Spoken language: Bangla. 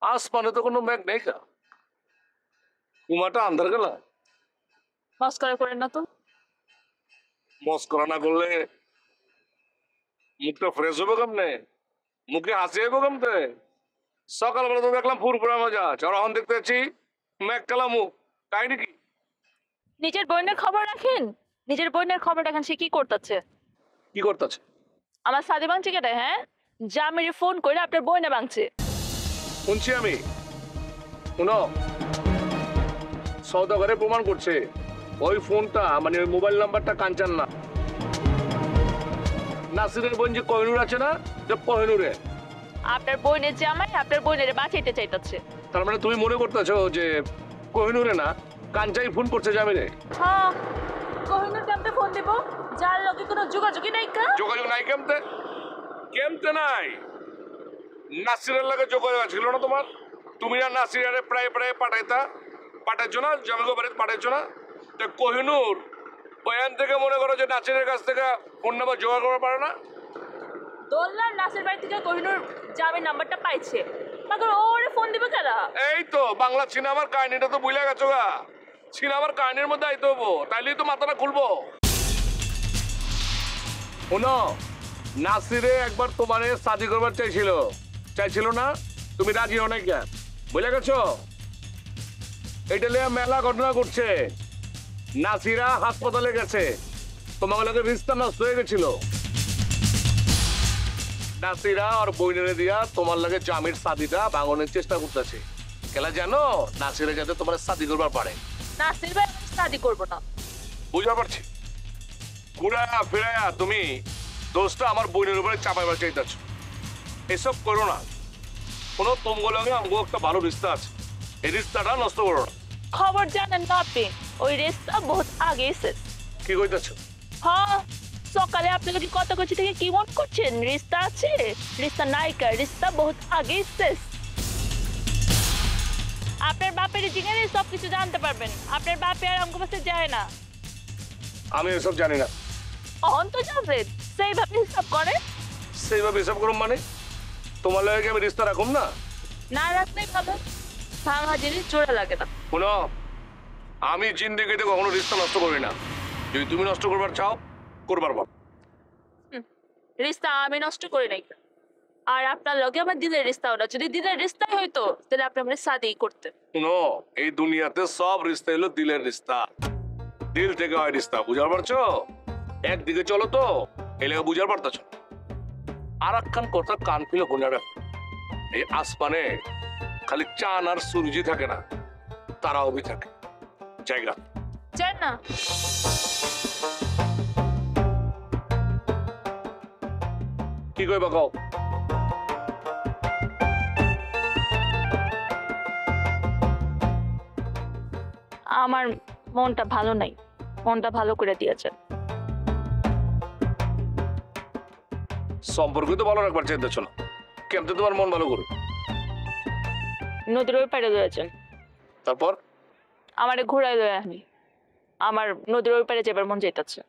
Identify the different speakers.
Speaker 1: আসমানে তো কোনো মেঘ নেই কা, কুমাটা আন্ধার গেল।
Speaker 2: মস্করা করেন না তো।
Speaker 1: মস্করা না করলে মুখটা ফ্রেশ হবে কেমনে, মুখে হাসি হবে কেমতে? সকালবেলা তো দেখলাম ফুরফুরা মজা, চরহন দেখতে পাচ্ছি মেঘ কালা মুখ, কাহিনী কি?
Speaker 2: নিজের বোনের খবর রাখেন, নিজের বোনের খবর রাখেন। সে কি করতেছে?
Speaker 1: কি করতেছে?
Speaker 2: আমার সাদি ভাঙছে কেটে, হ্যাঁ? জামিরে ফোন করে আপনার বোনে ভাঙছে।
Speaker 1: শুনছি আমি, শুনো, সৌদাগরে প্রমাণ করছে ওই ফোনটা মানে ওই মোবাইল নাম্বারটা কাঞ্চান না, নাসিরের বোন যে কোহিনুর আছে না, যে কোহিনুরে।
Speaker 2: আপনার বোনের জামাই আপনার বোনের বাঁচাইতে চাইতেছে।
Speaker 1: তার মানে তুমি মনে করতেছো যে কোহিনুরে না, কাঞ্চাই ফোন করছে জামিরে?
Speaker 2: হ্যাঁ, কোহিনুর কেমতে ফোন দিব যার লগে কোনো যোগাযোগই নাই? কা
Speaker 1: যোগাযোগ নাই কেমতে? কেমতে নাই? নাসিরের লাগে যোগাযোগ ছিল না তোমার? তুমি না নাসিরের প্রায় প্রায় পাঠাইছো না, জামিগো বাড়িতে পাঠাইছো না? তো কোহিনুর ওখান থেকে মনে করো যে নাসিরের কাছ থেকে ফোন নাম্বার জোগাড় করতে পারে না?
Speaker 2: দোল্লার নাসের বাড়ি থেকে কোহিনুর জামির নাম্বারটা পাইছে, মাগর ওরে ফোন দিবে কারা?
Speaker 1: এই তো বাংলা সিনেমার কাহিনীটা তো বুঝলে গেছো গা, সিনেমার কাহিনীর মধ্যে আইতে হবো, তাইলেই তো মাথাটা খুলবো। শোনো, নাসিরে একবার তোমারে শাদি করবার চাইছিল না? তুমি রাজি হও নাই কেন? বুঝলে গেছো? এটা নিয়ে মেলা ঘটনা ঘটছে। নাসিরা হাসপাতালে গেছে, তোমার লগে রিস্তা নষ্ট হয়ে গেছিল। নাসিরা আর বইনেরে দিয়া তোমার লাগে জামির শাদিটা ভাঙনের চেষ্টা করতেছে। কেলা জানো, নাসিরা যাতে তোমার শাদি করবার পারে।
Speaker 2: নাসির ভাই শাদি করব না।
Speaker 1: বুঝতে পারছি, ঘুরায়া ফিরায়া তুমি দোষটা আমার বইনের উপরে চাপাইবার চাইতেছ। এসব করো না। কোনো তোমার লগে আমগো একটা ভালো রিস্তা আছে, এই রিস্তাটা নষ্ট করো না।
Speaker 2: খবর জানেন না আপনি? ওই রেসটা বহুত আগে শেষ।
Speaker 1: কি কইতেছ?
Speaker 2: হ্যাঁ, সকালে আপনাকে কি কথা কইছি থেকে কি মত করছেন? রিস্তা আছে, রিস্তা নায়িকা, রিস্তা বহুত আগে শেষ। আপনার বাপের জিগারে সবকিছু জানতে পারবেন। আপনার বাপে আর আমাকে কাছে যায় না।
Speaker 1: আমি এসব জানি না।
Speaker 2: অহন তো জানবেন, সেইভাবে হিসাব করে।
Speaker 1: সেইভাবে হিসাব করুন মানে? তোমার লাগে কি আমি রিস্তা রাখুম না?
Speaker 2: না রাখলেই ভালো, ভাঙা জিনিস জোড়া লাগে না।
Speaker 1: শোনো, আমি জিন্দেগিতে কখনো রিস্তা নষ্ট করি না। যদি তুমি নষ্ট করবার চাও, করবার বল।
Speaker 2: রিস্তা আমি নষ্ট করি নাই, আর আপনার লগে আমার দিলের রিস্তাও না। যদি দিলের রিস্তাই হইতো তাহলে আপনি আমার শাদি করতেন।
Speaker 1: শোনো, এই দুনিয়াতে সব রিস্তা হলো দিলের রিস্তা, দিল থেকে হয় রিস্তা, বুঝার পারছো? একদিকে চলো তো, এলে বুঝার পারতেছ। আর একখান কথা কান খুলে শুনে রাখ, এই আসমানে খালি চান আর সূর্যই থাকে না, তারাও বি থাকে। জায়গা
Speaker 2: জান না,
Speaker 1: কি কইবা কও?
Speaker 2: আমার মনটা ভালো নাই, মনটা ভালো করে দিয়েছেন।
Speaker 1: সম্পর্ক তো ভালো রাখবার চাইতেছ না, কেমতে তোমার মন ভালো করবে?
Speaker 2: নদীর ওই পাড়ে দিয়েছেন,
Speaker 1: তারপর
Speaker 2: আমারে ঘুরাই দেয়। আমি আমার নদীর ওই পাড়ে যাবার মন চাইতেছে।